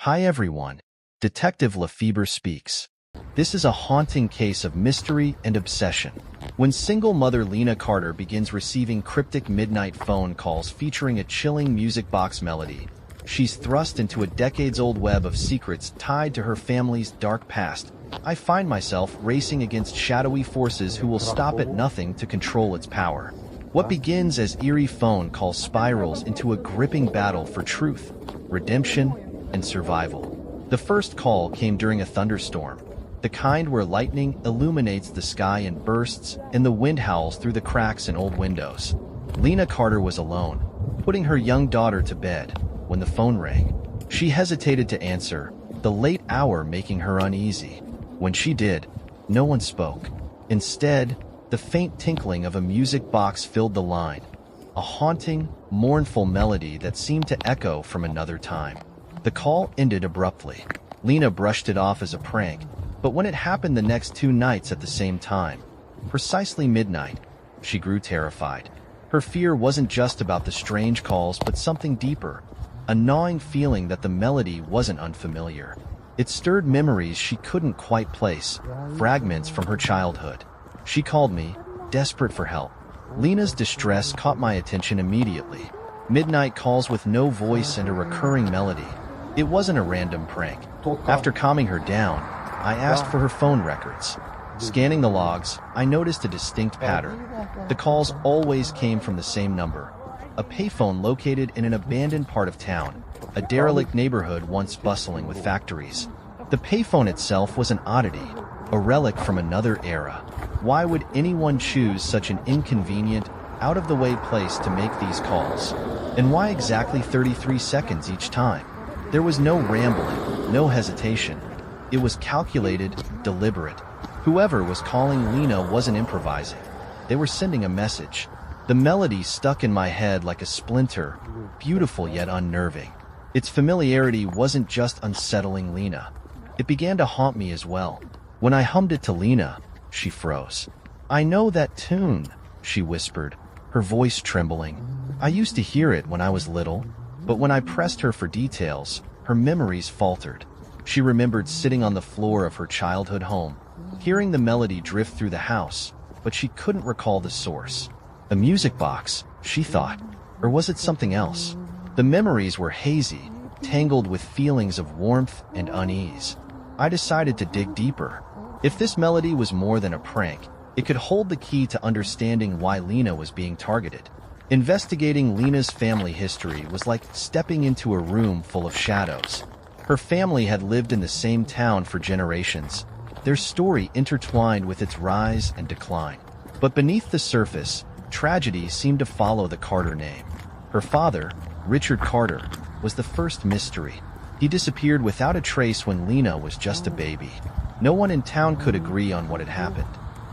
Hi everyone. Detective Lefebre speaks. This is a haunting case of mystery and obsession. When single mother Lena Carter begins receiving cryptic midnight phone calls featuring a chilling music box melody, she's thrust into a decades-old web of secrets tied to her family's dark past. I find myself racing against shadowy forces who will stop at nothing to control its power. What begins as eerie phone calls spirals into a gripping battle for truth, redemption, and survival. The first call came during a thunderstorm, the kind where lightning illuminates the sky in bursts and the wind howls through the cracks in old windows. Lena Carter was alone, putting her young daughter to bed, when the phone rang. She hesitated to answer, the late hour making her uneasy. When she did, no one spoke. Instead, the faint tinkling of a music box filled the line, a haunting, mournful melody that seemed to echo from another time. The call ended abruptly. Lena brushed it off as a prank, but when it happened the next 2 nights at the same time, precisely midnight, she grew terrified. Her fear wasn't just about the strange calls, but something deeper, a gnawing feeling that the melody wasn't unfamiliar. It stirred memories she couldn't quite place, fragments from her childhood. She called me, desperate for help. Lena's distress caught my attention immediately. Midnight calls with no voice and a recurring melody. It wasn't a random prank. After calming her down, I asked for her phone records. Scanning the logs, I noticed a distinct pattern. The calls always came from the same number, a payphone located in an abandoned part of town, a derelict neighborhood once bustling with factories. The payphone itself was an oddity, a relic from another era. Why would anyone choose such an inconvenient, out-of-the-way place to make these calls? And why exactly 33 seconds each time? There was no rambling, no hesitation. It was calculated, deliberate. Whoever was calling Lena wasn't improvising. They were sending a message. The melody stuck in my head like a splinter, beautiful yet unnerving. Its familiarity wasn't just unsettling Lena. It began to haunt me as well. When I hummed it to Lena, she froze. "I know that tune," she whispered, her voice trembling. I used to hear it when I was little, but when I pressed her for details, her memories faltered. She remembered sitting on the floor of her childhood home, hearing the melody drift through the house, but she couldn't recall the source. A music box, she thought, or was it something else? The memories were hazy, tangled with feelings of warmth and unease. I decided to dig deeper. If this melody was more than a prank, it could hold the key to understanding why Lena was being targeted. Investigating Lena's family history was like stepping into a room full of shadows. Her family had lived in the same town for generations, their story intertwined with its rise and decline. But beneath the surface, tragedy seemed to follow the Carter name. Her father, Richard Carter, was the first mystery. He disappeared without a trace when Lena was just a baby. No one in town could agree on what had happened.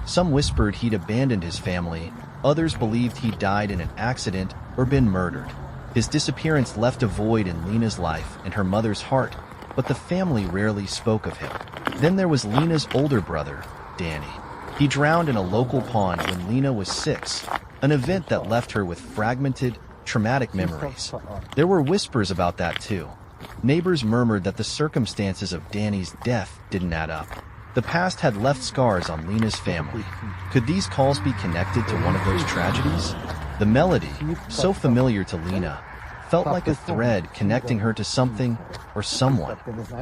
Some whispered he'd abandoned his family, others believed he died in an accident or been murdered. His disappearance left a void in Lena's life and her mother's heart, but the family rarely spoke of him. Then there was Lena's older brother, Danny. He drowned in a local pond when Lena was 6, an event that left her with fragmented, traumatic memories. There were whispers about that too. Neighbors murmured that the circumstances of Danny's death didn't add up. The past had left scars on Lena's family. Could these calls be connected to one of those tragedies? The melody, so familiar to Lena, felt like a thread connecting her to something or someone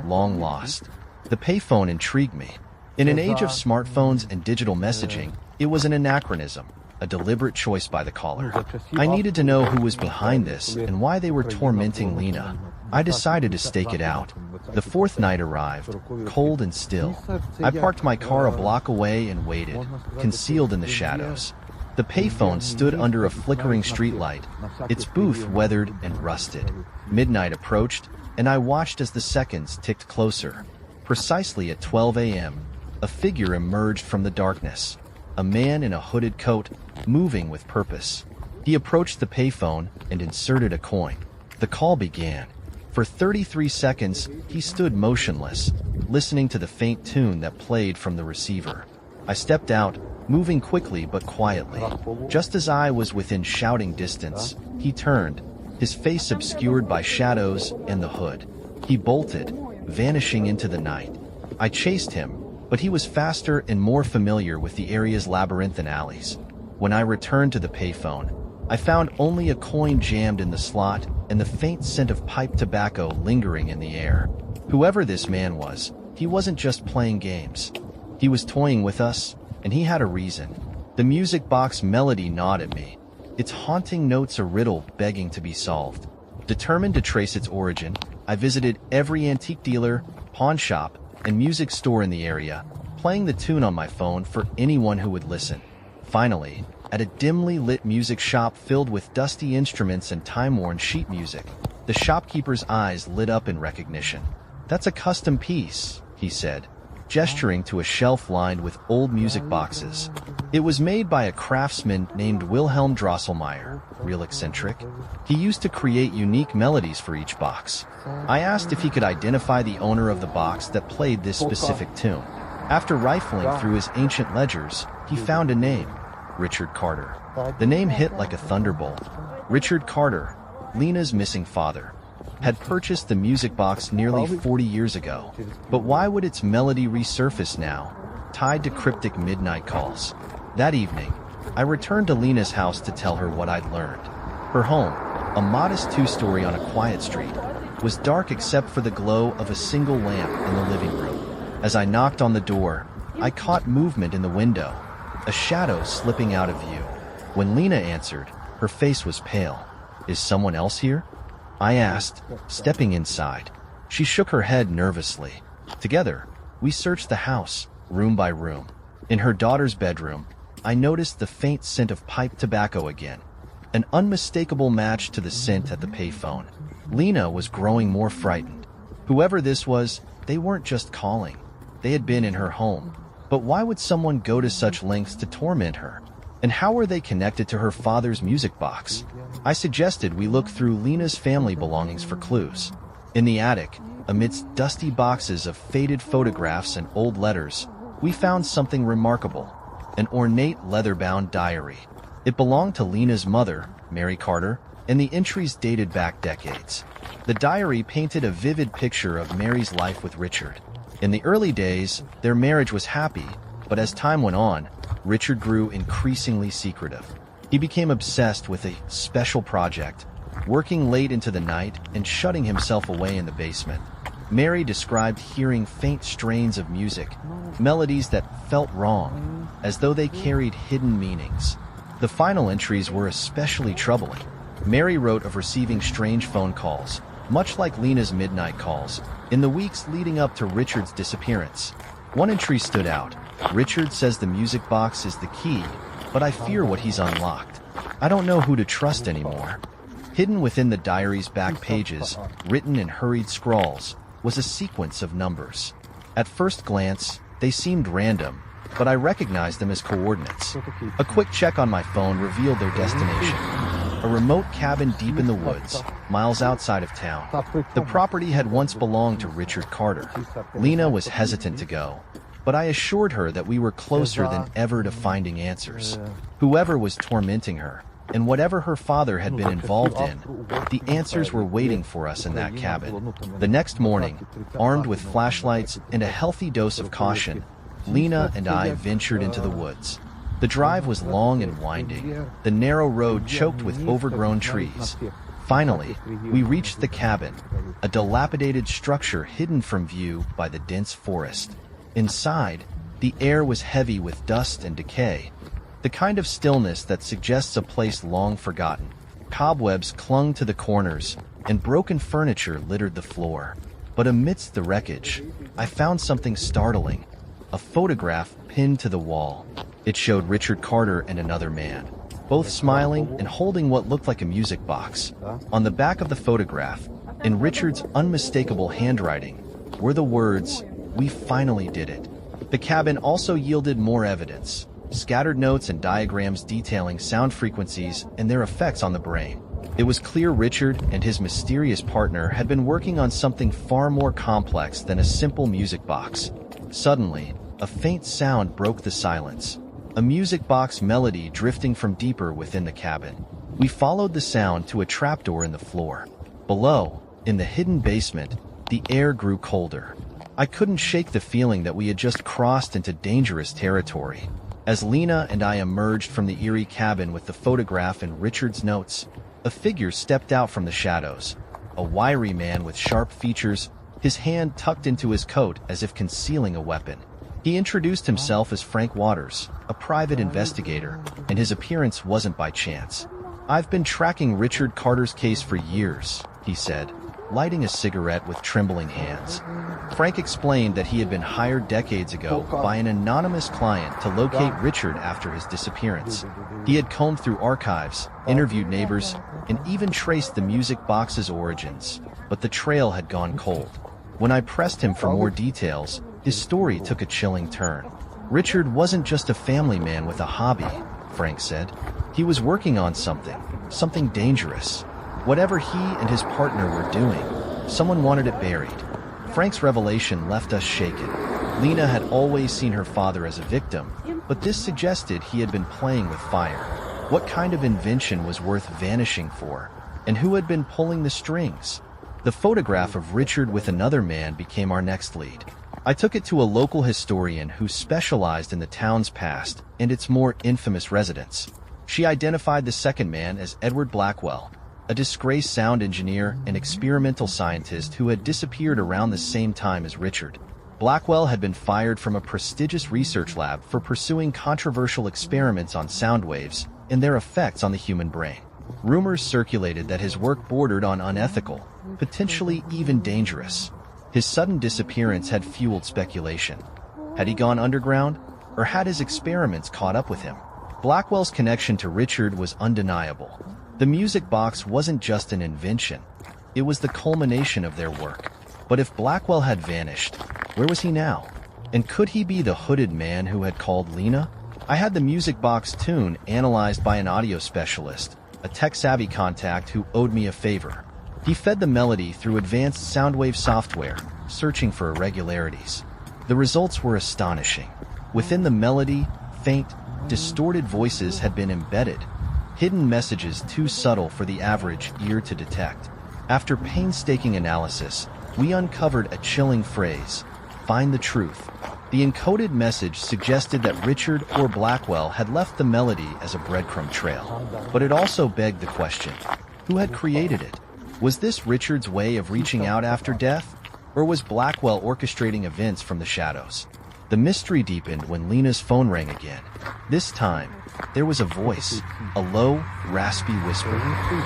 long lost. The payphone intrigued me. In an age of smartphones and digital messaging, it was an anachronism, a deliberate choice by the caller. I needed to know who was behind this and why they were tormenting Lena. I decided to stake it out. The 4th night arrived, cold and still. I parked my car a block away and waited, concealed in the shadows. The payphone stood under a flickering streetlight, its booth weathered and rusted. Midnight approached, and I watched as the seconds ticked closer. Precisely at 12 a.m., a figure emerged from the darkness. A man in a hooded coat, moving with purpose. He approached the payphone and inserted a coin. The call began. For 33 seconds, he stood motionless, listening to the faint tune that played from the receiver. I stepped out, moving quickly but quietly. Just as I was within shouting distance, he turned, his face obscured by shadows and the hood. He bolted, vanishing into the night. I chased him, but he was faster and more familiar with the area's labyrinthine alleys. When I returned to the payphone, I found only a coin jammed in the slot and the faint scent of pipe tobacco lingering in the air. Whoever this man was, he wasn't just playing games. He was toying with us, and he had a reason. The music box melody gnawed at me, its haunting notes a riddle begging to be solved. Determined to trace its origin, I visited every antique dealer, pawn shop, and music store in the area, playing the tune on my phone for anyone who would listen. Finally, at a dimly lit music shop filled with dusty instruments and time-worn sheet music, the shopkeeper's eyes lit up in recognition. "That's a custom piece," he said, gesturing to a shelf lined with old music boxes. It was made by a craftsman named Wilhelm Drosselmeyer, real eccentric. He used to create unique melodies for each box. I asked if he could identify the owner of the box that played this specific tune. After rifling through his ancient ledgers, he found a name: Richard Carter. The name hit like a thunderbolt. Richard Carter, Lena's missing father, had purchased the music box nearly 40 years ago. But why would its melody resurface now, tied to cryptic midnight calls? That evening, I returned to Lena's house to tell her what I'd learned. Her home, a modest two-story on a quiet street, was dark except for the glow of a single lamp in the living room. As I knocked on the door, I caught movement in the window, a shadow slipping out of view. When Lena answered, her face was pale. "Is someone else here?" I asked, stepping inside. She shook her head nervously. Together, we searched the house, room by room. In her daughter's bedroom, I noticed the faint scent of pipe tobacco again, an unmistakable match to the scent at the payphone. Lena was growing more frightened. Whoever this was, they weren't just calling. They had been in her home. But why would someone go to such lengths to torment her? And how were they connected to her father's music box? I suggested we look through Lena's family belongings for clues. In the attic, amidst dusty boxes of faded photographs and old letters, we found something remarkable: an ornate leather-bound diary. It belonged to Lena's mother, Mary Carter, and the entries dated back decades. The diary painted a vivid picture of Mary's life with Richard. In the early days, their marriage was happy, but as time went on, Richard grew increasingly secretive. He became obsessed with a special project, working late into the night and shutting himself away in the basement. Mary described hearing faint strains of music, melodies that felt wrong, as though they carried hidden meanings. The final entries were especially troubling. Mary wrote of receiving strange phone calls, much like Lena's midnight calls, in the weeks leading up to Richard's disappearance. One entry stood out. "Richard says the music box is the key, but I fear what he's unlocked. I don't know who to trust anymore." Hidden within the diary's back pages, written in hurried scrawls, was a sequence of numbers. At first glance, they seemed random, but I recognized them as coordinates. A quick check on my phone revealed their destination: a remote cabin deep in the woods, miles outside of town. The property had once belonged to Richard Carter. Lena was hesitant to go, but I assured her that we were closer than ever to finding answers. Whoever was tormenting her, and whatever her father had been involved in, the answers were waiting for us in that cabin. The next morning, armed with flashlights and a healthy dose of caution, Lena and I ventured into the woods. The drive was long and winding, the narrow road choked with overgrown trees. Finally, we reached the cabin, a dilapidated structure hidden from view by the dense forest. Inside, the air was heavy with dust and decay, the kind of stillness that suggests a place long forgotten. Cobwebs clung to the corners, and broken furniture littered the floor. But amidst the wreckage, I found something startling: a photograph pinned to the wall. It showed Richard Carter and another man, both smiling and holding what looked like a music box. On the back of the photograph, in Richard's unmistakable handwriting, were the words, "We finally did it." The cabin also yielded more evidence: scattered notes and diagrams detailing sound frequencies and their effects on the brain. It was clear Richard and his mysterious partner had been working on something far more complex than a simple music box. Suddenly, a faint sound broke the silence, a music box melody drifting from deeper within the cabin. We followed the sound to a trapdoor in the floor. Below, in the hidden basement, The air grew colder. I couldn't shake the feeling that we had just crossed into dangerous territory. As Lena and I emerged from the eerie cabin with the photograph and Richard's notes, a figure stepped out from the shadows. A wiry man with sharp features, his hand tucked into his coat as if concealing a weapon. He introduced himself as Frank Waters, a private investigator, and his appearance wasn't by chance. "I've been tracking Richard Carter's case for years," he said, lighting a cigarette with trembling hands. Frank explained that he had been hired decades ago by an anonymous client to locate Richard after his disappearance. He had combed through archives, interviewed neighbors, and even traced the music box's origins, but the trail had gone cold. When I pressed him for more details, his story took a chilling turn. Richard wasn't just a family man with a hobby, Frank said. He was working on something dangerous. Whatever he and his partner were doing, someone wanted it buried. Frank's revelation left us shaken. Lena had always seen her father as a victim, but this suggested he had been playing with fire. What kind of invention was worth vanishing for? And who had been pulling the strings? The photograph of Richard with another man became our next lead. I took it to a local historian who specialized in the town's past and its more infamous residents. She identified the second man as Edward Blackwell, a disgraced sound engineer and experimental scientist who had disappeared around the same time as Richard. Blackwell had been fired from a prestigious research lab for pursuing controversial experiments on sound waves and their effects on the human brain. Rumors circulated that his work bordered on unethical, potentially even dangerous. His sudden disappearance had fueled speculation. Had he gone underground, or had his experiments caught up with him? Blackwell's connection to Richard was undeniable. The music box wasn't just an invention, it was the culmination of their work. But if Blackwell had vanished, where was he now? And could he be the hooded man who had called Lena? I had the music box tune analyzed by an audio specialist, a tech-savvy contact who owed me a favor. He fed the melody through advanced soundwave software, searching for irregularities. The results were astonishing. Within the melody, faint, distorted voices had been embedded, hidden messages too subtle for the average ear to detect. After painstaking analysis, we uncovered a chilling phrase, "Find the truth." The encoded message suggested that Richard or Blackwell had left the melody as a breadcrumb trail. But it also begged the question, who had created it? Was this Richard's way of reaching out after death? Or was Blackwell orchestrating events from the shadows? The mystery deepened when Lena's phone rang again. This time, there was a voice, a low, raspy whisper.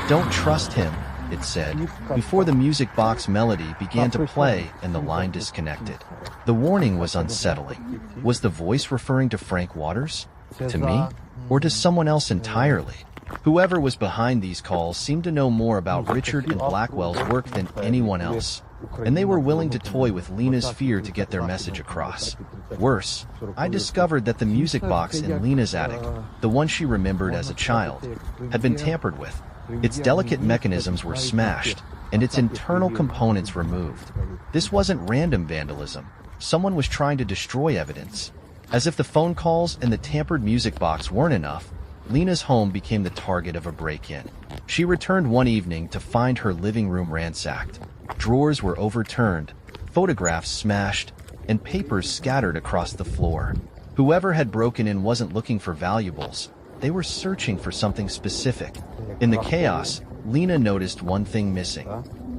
"Don't trust him," it said, before the music box melody began to play and the line disconnected. The warning was unsettling. Was the voice referring to Frank Waters? To me? Or to someone else entirely? Whoever was behind these calls seemed to know more about Richard and Blackwell's work than anyone else, and they were willing to toy with Lena's fear to get their message across. Worse, I discovered that the music box in Lena's attic, the one she remembered as a child, had been tampered with. Its delicate mechanisms were smashed, and its internal components removed. This wasn't random vandalism. Someone was trying to destroy evidence. As if the phone calls and the tampered music box weren't enough, Lena's home became the target of a break-in. She returned one evening to find her living room ransacked. Drawers were overturned, photographs smashed, and papers scattered across the floor. Whoever had broken in wasn't looking for valuables. They were searching for something specific. In the chaos, Lena noticed one thing missing.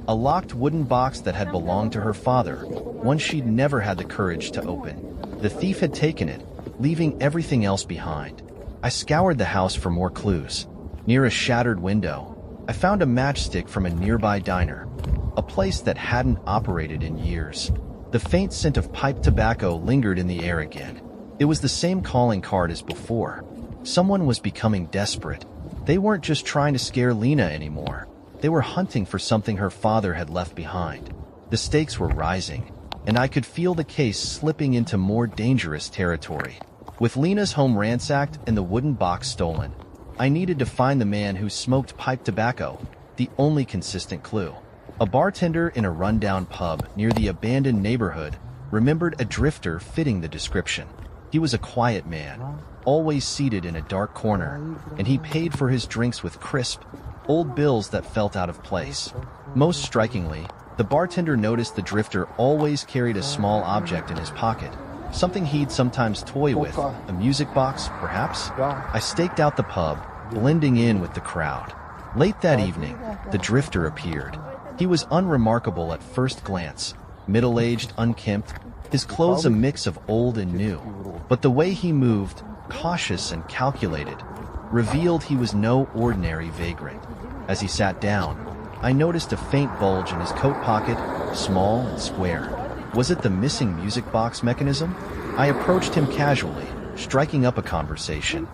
A locked wooden box that had belonged to her father, one she'd never had the courage to open. The thief had taken it, leaving everything else behind. I scoured the house for more clues. Near a shattered window, I found a matchstick from a nearby diner, a place that hadn't operated in years. The faint scent of pipe tobacco lingered in the air again. It was the same calling card as before. Someone was becoming desperate. They weren't just trying to scare Lena anymore. They were hunting for something her father had left behind. The stakes were rising, and I could feel the case slipping into more dangerous territory. With Lena's home ransacked and the wooden box stolen, I needed to find the man who smoked pipe tobacco, the only consistent clue. A bartender in a rundown pub near the abandoned neighborhood remembered a drifter fitting the description. He was a quiet man, always seated in a dark corner, and he paid for his drinks with crisp, old bills that felt out of place. Most strikingly, the The bartender noticed the drifter always carried a small object in his pocket, something he'd sometimes toy with, a music box, perhaps? I staked out the pub, blending in with the crowd. Late that evening, the drifter appeared. He was unremarkable at first glance, middle-aged, unkempt, his clothes a mix of old and new. But the way he moved, cautious and calculated, revealed he was no ordinary vagrant. As he sat down, I noticed a faint bulge in his coat pocket, small and square. Was it the missing music box mechanism? I approached him casually, striking up a conversation.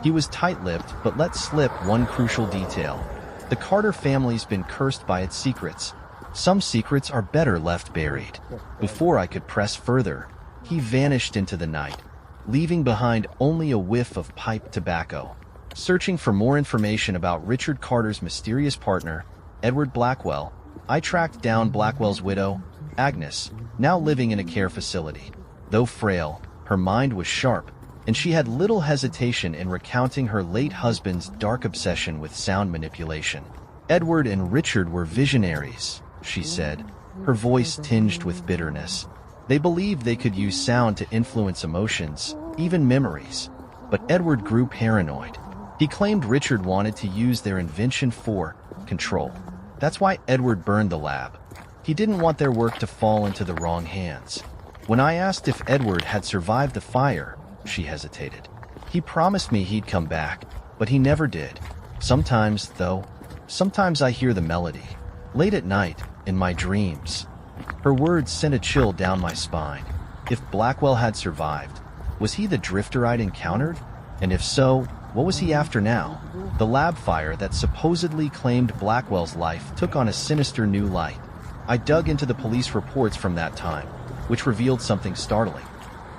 He was tight-lipped, but let slip one crucial detail. The Carter family's been cursed by its secrets. Some secrets are better left buried. Before I could press further, he vanished into the night, leaving behind only a whiff of pipe tobacco. Searching for more information about Richard Carter's mysterious partner, Edward Blackwell, I tracked down Blackwell's widow, Agnes, now living in a care facility. Though frail, her mind was sharp, and she had little hesitation in recounting her late husband's dark obsession with sound manipulation. Edward and Richard were visionaries, she said, her voice tinged with bitterness. They believed they could use sound to influence emotions, even memories. But Edward grew paranoid. He claimed Richard wanted to use their invention for control. That's why Edward burned the lab. He didn't want their work to fall into the wrong hands. When I asked if Edward had survived the fire, she hesitated. He promised me he'd come back, but he never did. Sometimes I hear the melody. Late at night, in my dreams. Her words sent a chill down my spine. If Blackwell had survived, was he the drifter I'd encountered? And if so, what was he after now? The lab fire that supposedly claimed Blackwell's life took on a sinister new light. I dug into the police reports from that time, which revealed something startling.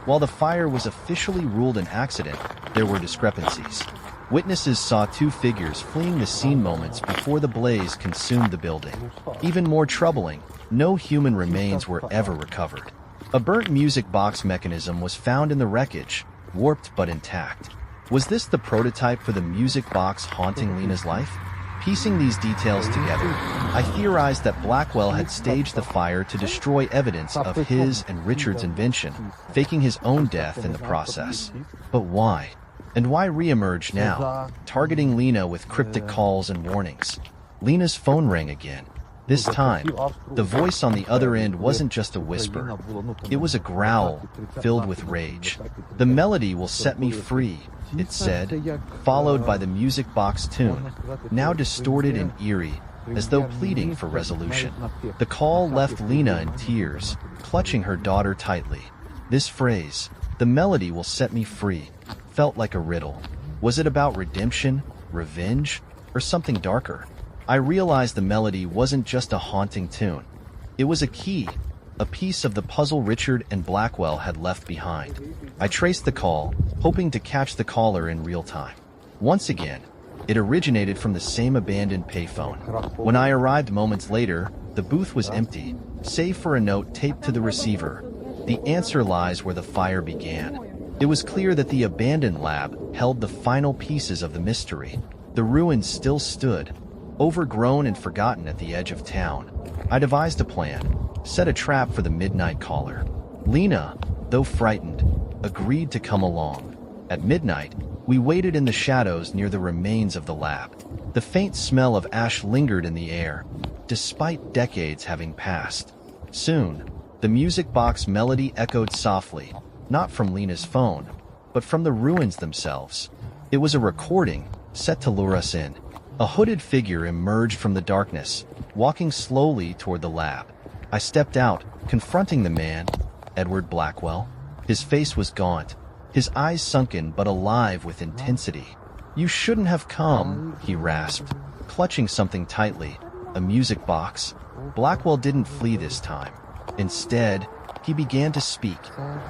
While the fire was officially ruled an accident, there were discrepancies. Witnesses saw two figures fleeing the scene moments before the blaze consumed the building. Even more troubling, no human remains were ever recovered. A burnt music box mechanism was found in the wreckage, warped but intact. Was this the prototype for the music box haunting Lena's life? Piecing these details together, I theorized that Blackwell had staged the fire to destroy evidence of his and Richard's invention, faking his own death in the process. But why? And why re-emerge now, targeting Lena with cryptic calls and warnings? Lena's phone rang again. This time, the voice on the other end wasn't just a whisper. It was a growl, filled with rage. "The melody will set me free," it said, followed by the music box tune, now distorted and eerie, as though pleading for resolution. The call left Lena in tears, clutching her daughter tightly. This phrase, "the melody will set me free," felt like a riddle. Was it about redemption, revenge, or something darker? I realized the melody wasn't just a haunting tune. It was a key, a piece of the puzzle Richard and Blackwell had left behind. I traced the call, hoping to catch the caller in real time. Once again, it originated from the same abandoned payphone. When I arrived moments later, the booth was empty, save for a note taped to the receiver. The answer lies where the fire began. It was clear that the abandoned lab held the final pieces of the mystery. The ruins still stood, overgrown and forgotten at the edge of town. I devised a plan, set a trap for the midnight caller. Lena, though frightened, agreed to come along. At midnight, we waited in the shadows near the remains of the lab. The faint smell of ash lingered in the air, despite decades having passed. Soon, the music box melody echoed softly, not from Lena's phone, but from the ruins themselves. It was a recording, set to lure us in. A hooded figure emerged from the darkness, walking slowly toward the lab. I stepped out, confronting the man, Edward Blackwell. His face was gaunt, his eyes sunken but alive with intensity. "You shouldn't have come," he rasped, clutching something tightly, a music box. Blackwell didn't flee this time. Instead, he began to speak,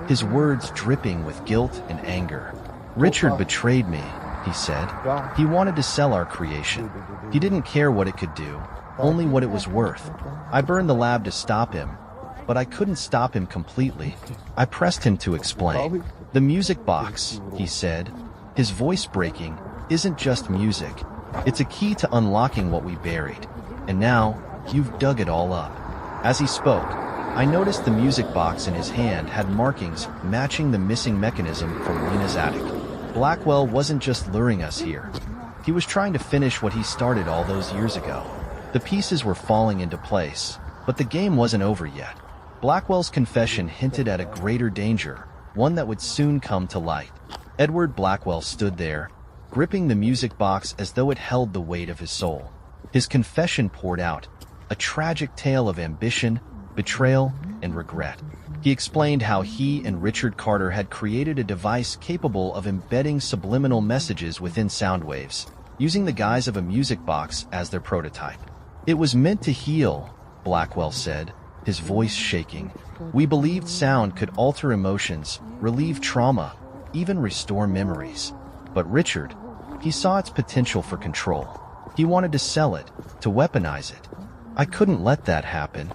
his words dripping with guilt and anger. "Richard betrayed me," he said. "He wanted to sell our creation. He didn't care what it could do, only what it was worth. I burned the lab to stop him, but I couldn't stop him completely." I pressed him to explain. "The music box," he said, his voice breaking, "isn't just music. It's a key to unlocking what we buried. And now, you've dug it all up. As he spoke, I noticed the music box in his hand had markings matching the missing mechanism from Lena's attic. Blackwell wasn't just luring us here. He was trying to finish what he started all those years ago. The pieces were falling into place, but the game wasn't over yet. Blackwell's confession hinted at a greater danger, one that would soon come to light. Edward Blackwell stood there, gripping the music box as though it held the weight of his soul. His confession poured out, a tragic tale of ambition, betrayal, and regret. He explained how he and Richard Carter had created a device capable of embedding subliminal messages within sound waves, using the guise of a music box as their prototype. "It was meant to heal," Blackwell said, his voice shaking. "We believed sound could alter emotions, relieve trauma, even restore memories. But Richard, he saw its potential for control. He wanted to sell it, to weaponize it. I couldn't let that happen."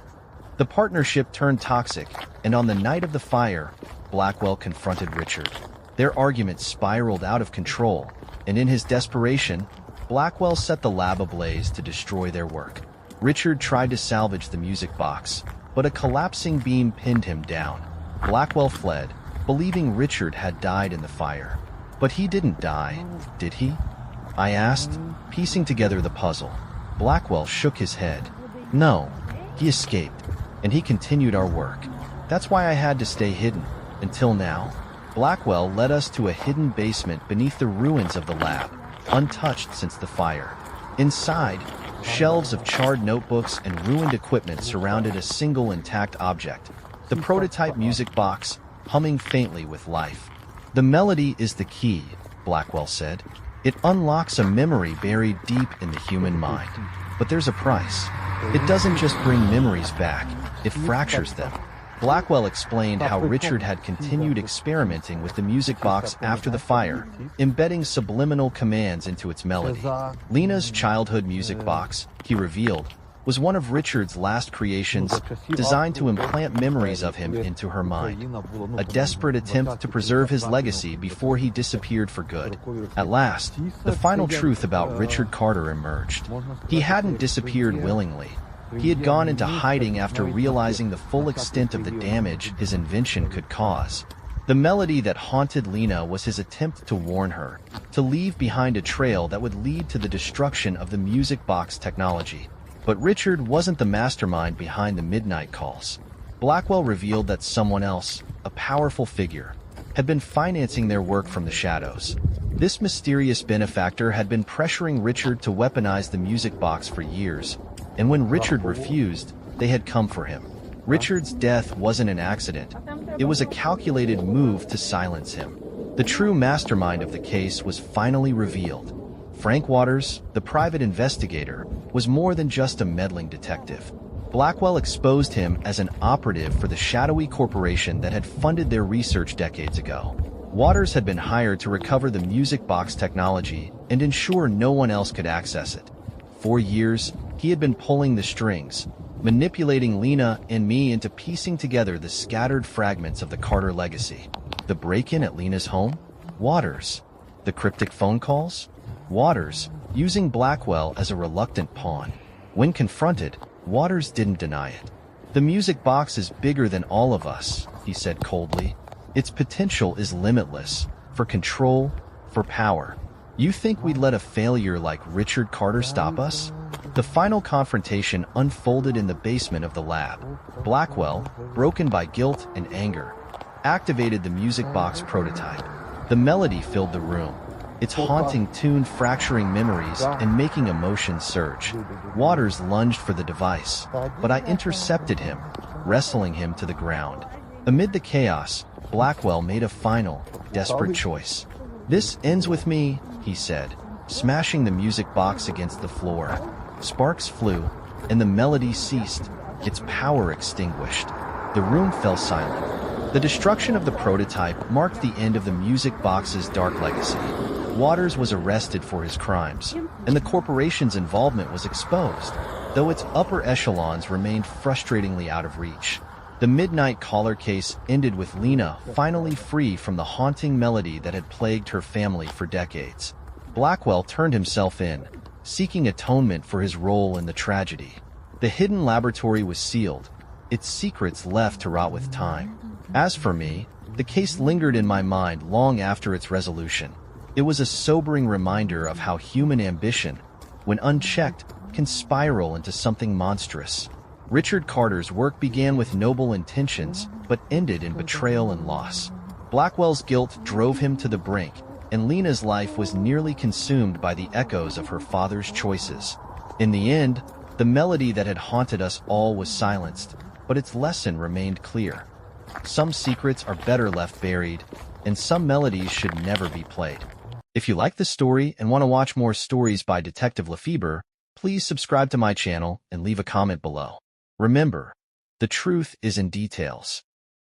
The partnership turned toxic, and on the night of the fire, Blackwell confronted Richard. Their argument spiraled out of control, and in his desperation, Blackwell set the lab ablaze to destroy their work. Richard tried to salvage the music box, but a collapsing beam pinned him down. Blackwell fled, believing Richard had died in the fire. But he didn't die, did he? I asked, piecing together the puzzle. Blackwell shook his head. No, he escaped, and he continued our work. That's why I had to stay hidden, until now. Blackwell led us to a hidden basement beneath the ruins of the lab, untouched since the fire. Inside, shelves of charred notebooks and ruined equipment surrounded a single intact object, the prototype music box, humming faintly with life. "The melody is the key," Blackwell said. "It unlocks a memory buried deep in the human mind. But there's a price. It doesn't just bring memories back, it fractures them." Blackwell explained how Richard had continued experimenting with the music box after the fire, embedding subliminal commands into its melody. Lena's childhood music box, he revealed, was one of Richard's last creations, designed to implant memories of him into her mind. A desperate attempt to preserve his legacy before he disappeared for good. At last, the final truth about Richard Carter emerged. He hadn't disappeared willingly. He had gone into hiding after realizing the full extent of the damage his invention could cause. The melody that haunted Lena was his attempt to warn her, to leave behind a trail that would lead to the destruction of the music box technology. But Richard wasn't the mastermind behind the midnight calls. Blackwell revealed that someone else, a powerful figure, had been financing their work from the shadows. This mysterious benefactor had been pressuring Richard to weaponize the music box for years, and when Richard refused, they had come for him. Richard's death wasn't an accident. It was a calculated move to silence him. The true mastermind of the case was finally revealed. Frank Waters, the private investigator, was more than just a meddling detective. Blackwell exposed him as an operative for the shadowy corporation that had funded their research decades ago. Waters had been hired to recover the music box technology and ensure no one else could access it. For years, he had been pulling the strings, manipulating Lena and me into piecing together the scattered fragments of the Carter legacy. The break-in at Lena's home? Waters. The cryptic phone calls? Waters, using Blackwell as a reluctant pawn. When confronted, Waters didn't deny it. "The music box is bigger than all of us," he said coldly. "Its potential is limitless, for control, for power. You think we'd let a failure like Richard Carter stop us?" The final confrontation unfolded in the basement of the lab. Blackwell, broken by guilt and anger, activated the music box prototype. The melody filled the room, its haunting tune fracturing memories and making emotions surge. Waters lunged for the device, but I intercepted him, wrestling him to the ground. Amid the chaos, Blackwell made a final, desperate choice. "This ends with me," he said, smashing the music box against the floor. Sparks flew, and the melody ceased, its power extinguished. The room fell silent. The destruction of the prototype marked the end of the music box's dark legacy. Waters was arrested for his crimes, and the corporation's involvement was exposed, though its upper echelons remained frustratingly out of reach. The Midnight Caller case ended with Lena finally free from the haunting melody that had plagued her family for decades. Blackwell turned himself in, seeking atonement for his role in the tragedy. The hidden laboratory was sealed, its secrets left to rot with time. As for me, the case lingered in my mind long after its resolution. It was a sobering reminder of how human ambition, when unchecked, can spiral into something monstrous. Richard Carter's work began with noble intentions, but ended in betrayal and loss. Blackwell's guilt drove him to the brink, and Lena's life was nearly consumed by the echoes of her father's choices. In the end, the melody that had haunted us all was silenced, but its lesson remained clear. Some secrets are better left buried, and some melodies should never be played. If you like this story and want to watch more stories by Detective Lefebre, please subscribe to my channel and leave a comment below. Remember, the truth is in details.